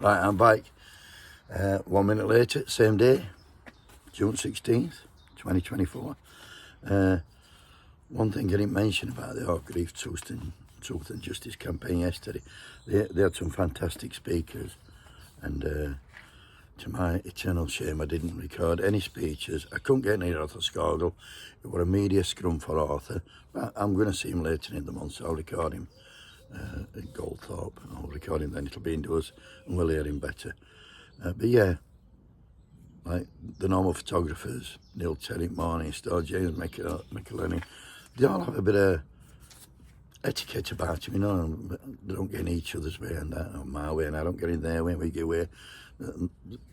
right-hand bike. 1 minute later, same day, June 16th, 2024. One thing I didn't mention about the Orgreave Truth and Justice campaign yesterday, they had some fantastic speakers, and to my eternal shame, I didn't record any speeches. I couldn't get near Arthur Scogle. It was a media scrum for Arthur. But I'm going to see him later in the month, so I'll record him at Goldthorpe. I'll record him, then it'll be indoors, and we'll hear him better. But yeah, like the normal photographers, Neil Terry, Morningstar, James McElhenney, they all have a bit of etiquette about him, you know. They don't get in each other's way and that, or my way, and I don't get in their way, we get away.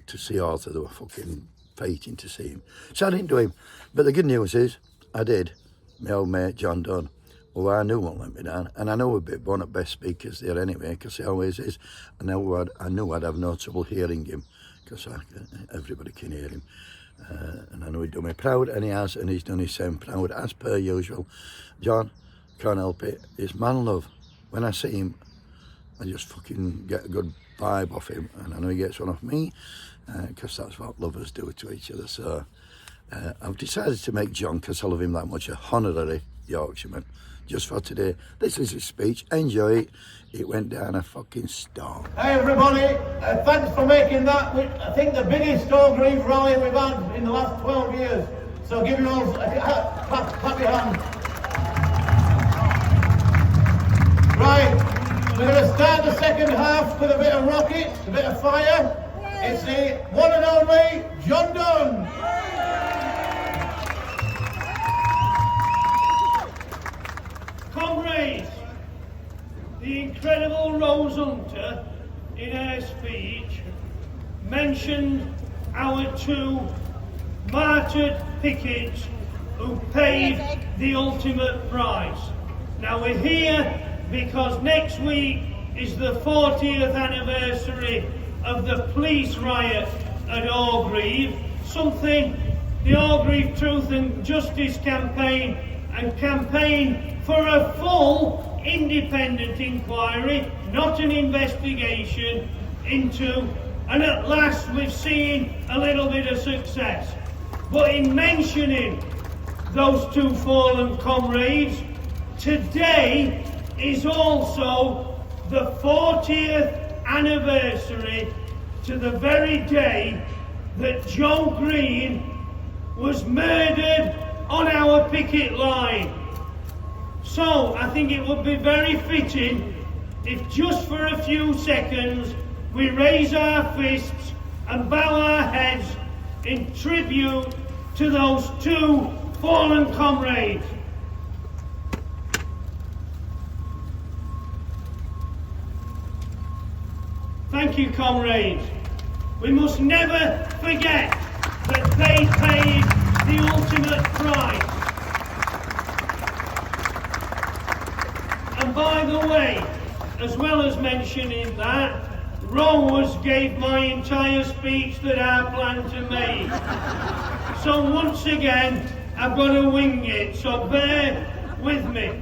To see Arthur, they were fucking fighting to see him. So I didn't do him. But the good news is, I did. My old mate, John Dunn, who I knew won't let me down. And I know a bit one of the best speakers there anyway, because he always is. And I knew I'd have no trouble hearing him, because everybody can hear him. And I know he'd do me proud, and he has, and he's done his same proud, as per usual. John, can't help it. It's man love. When I see him, I just fucking get a good vibe off him, and I know he gets one off me, because that's what lovers do to each other. So I've decided to make John, because I love him that much, a honorary Yorkshireman just for today. This is his speech. Enjoy it. It went down a fucking storm. Hey everybody, thanks for making that, I think, the biggest Orgreave rally we've had in the last 12 years. So give you all a clap your hands. Right. We're going to start the second half with a bit of rocket, a bit of fire. It's the one and only John Dunn. Comrades, the incredible Rose Hunter in her speech mentioned our two martyred pickets who paid the ultimate price. Now we're here because next week is the 40th anniversary of the police riot at Orgreave, something the Orgreave Truth and Justice campaign and campaign for a full independent inquiry, not an investigation, into, and at last we've seen a little bit of success. But in mentioning those two fallen comrades, today is also the 40th anniversary to the very day that Joe Green was murdered on our picket line. So I think it would be very fitting if just for a few seconds we raise our fists and bow our heads in tribute to those two fallen comrades. Thank you, comrades. We must never forget that they paid the ultimate price. And by the way, as well as mentioning that, Rose gave my entire speech that I planned to make. So once again, I've got to wing it, so bear with me.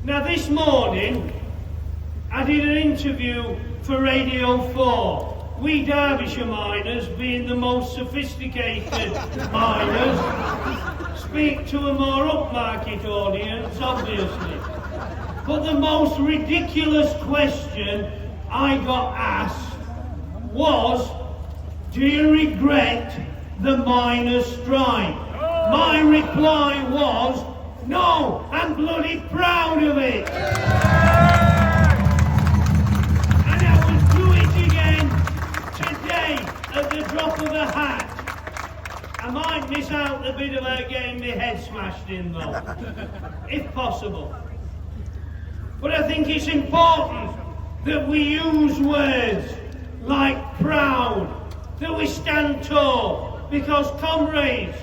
Now this morning, I did an interview for Radio 4. We Derbyshire miners, being the most sophisticated miners, speak to a more upmarket audience, obviously. But the most ridiculous question I got asked was, do you regret the miners' strike? My reply was, no, I'm bloody proud of it. At the drop of a hat. I might miss out the bit about getting my head smashed in though, if possible. But I think it's important that we use words like proud, that we stand tall, because comrades,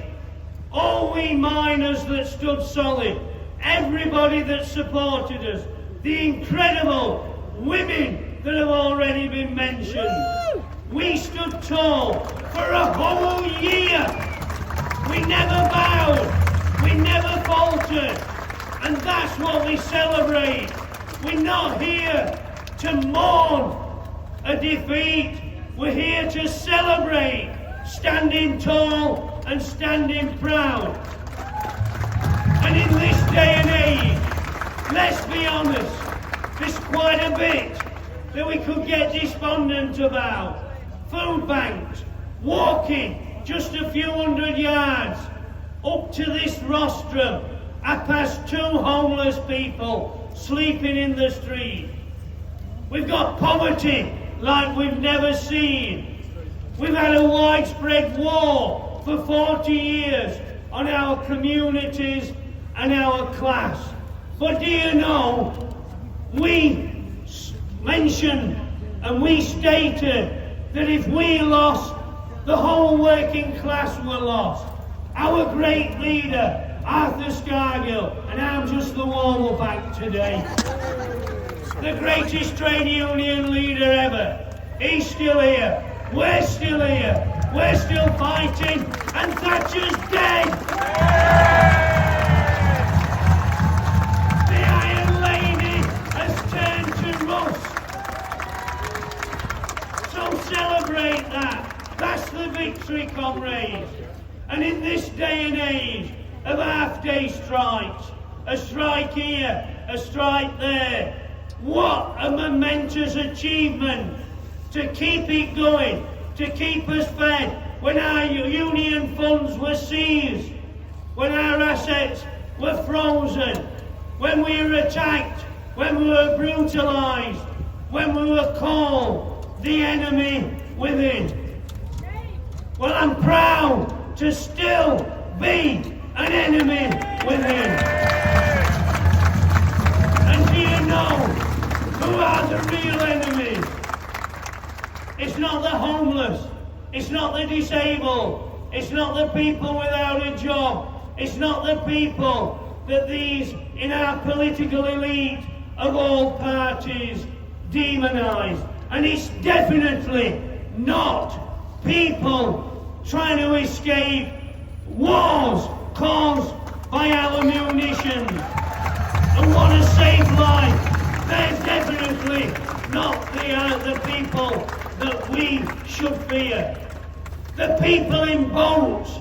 all we miners that stood solid, everybody that supported us, the incredible women that have already been mentioned, we stood tall for a whole year. We never bowed. We never faltered. And that's what we celebrate. We're not here to mourn a a defeat. We're here to celebrate, standing tall and standing proud. And in this day and age, let's be honest, there's quite a bit that we could get despondent about. Food banks, walking just a few hundred yards up to this rostrum, I passed 2 homeless people sleeping in the street. We've got poverty like we've never seen. We've had a widespread war for 40 years on our communities and our class. But do you know, we mentioned and we stated that if we lost, the whole working class were lost. Our great leader, Arthur Scargill, and I'm just the warm-up act today, the greatest trade union leader ever, he's still here, we're still here, we're still fighting, and Thatcher's dead! The Iron Lady has turned to rust. So celebrate that. That's the victory, comrades. And in this day and age of half-day strikes, a strike here, a strike there, what a momentous achievement to keep it going, to keep us fed when our union funds were seized, when our assets were frozen, when we were attacked, when we were brutalised, when we were called the enemy within. Well, I'm proud to still be an enemy within. And do you know who are the real enemies? It's not the homeless, it's not the disabled, it's not the people without a job, it's not the people that these in our political elite of all parties demonise. And it's definitely not people trying to escape wars caused by our munitions and want to save life. They're definitely not the people that we should fear. The people in boats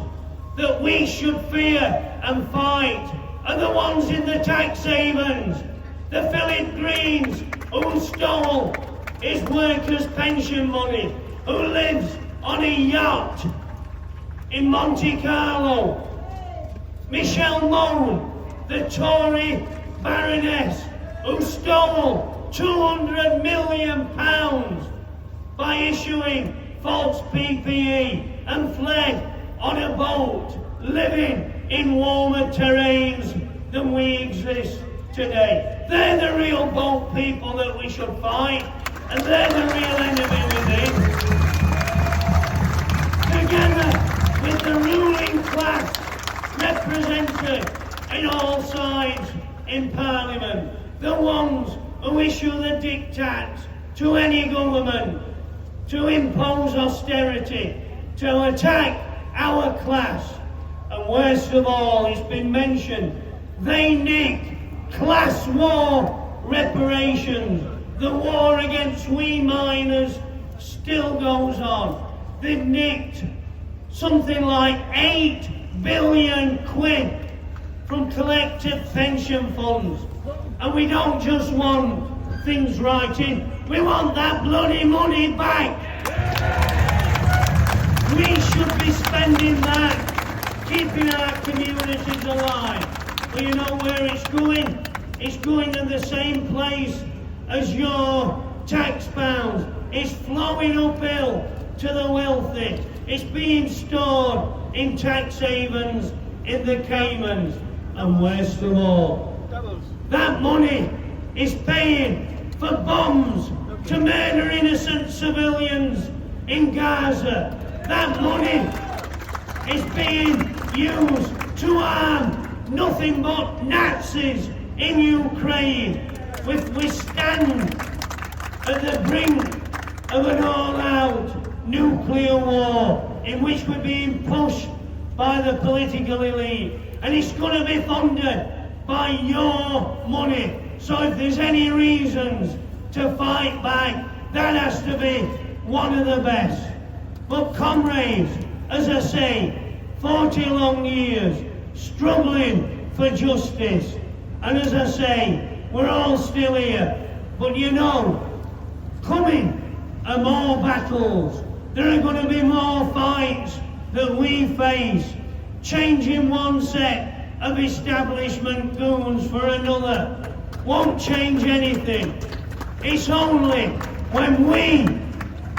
that we should fear and fight are the ones in the tax havens, the Philip Greens who stole his workers' pension money, who lives on a yacht in Monte Carlo. Michelle Mone, the Tory Baroness, who stole £200 million by issuing false PPE and fled on a boat, living in warmer terrains than we exist today. They're the real boat people that we should fight, and they're the real enemy within. Together with the ruling class represented in all sides in Parliament, the ones who issue the diktats to any government to impose austerity, to attack our class, and worst of all, it's been mentioned, they nick class war reparations. The war against we miners still goes on. They've nicked something like 8 billion quid from collective pension funds. And we don't just want things righting, we want that bloody money back. We should be spending that, keeping our communities alive. But you know where it's going? It's going to the same place as your tax pounds. It's flowing uphill to the wealthy. It's being stored in tax havens in the Caymans. And worst of all, that money is paying for bombs to murder innocent civilians in Gaza. That money is being used to arm nothing but Nazis in Ukraine. We stand at the brink of an all-out nuclear war in which we're being pushed by the political elite. And it's going to be funded by your money. So if there's any reasons to fight back, that has to be one of the best. But comrades, as I say, 40 long years struggling for justice. And as I say, we're all still here. But you know, coming are more battles. There are going to be more fights that we face. Changing one set of establishment goons for another won't change anything. It's only when we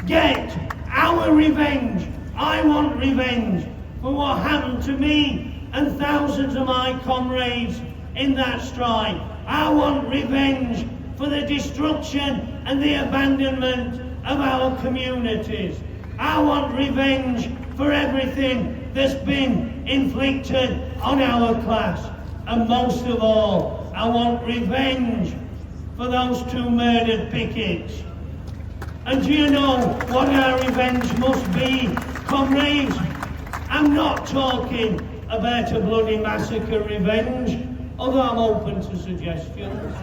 get our revenge. I want revenge for what happened to me and thousands of my comrades in that strike. I want revenge for the destruction and the abandonment of our communities. I want revenge for everything that's been inflicted on our class. And most of all, I want revenge for those 2 murdered pickets. And do you know what our revenge must be, comrades? I'm not talking about a bloody massacre revenge, although I'm open to suggestions.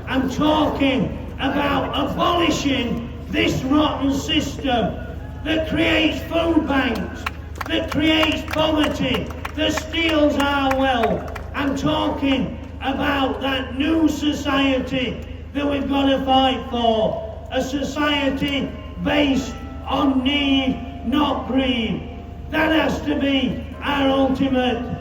I'm talking about abolishing this rotten system that creates food banks, that creates poverty, that steals our wealth. I'm talking about that new society that we've got to fight for. A society based on need, not greed. That has to be our ultimate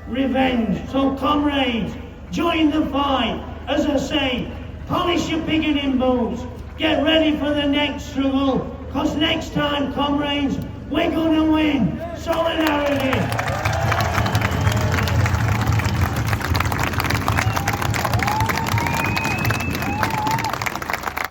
revenge. So comrades, join the fight. As I say, polish your picketing boots. Get ready for the next struggle. Because next time, comrades, we're going to win. Solidarity.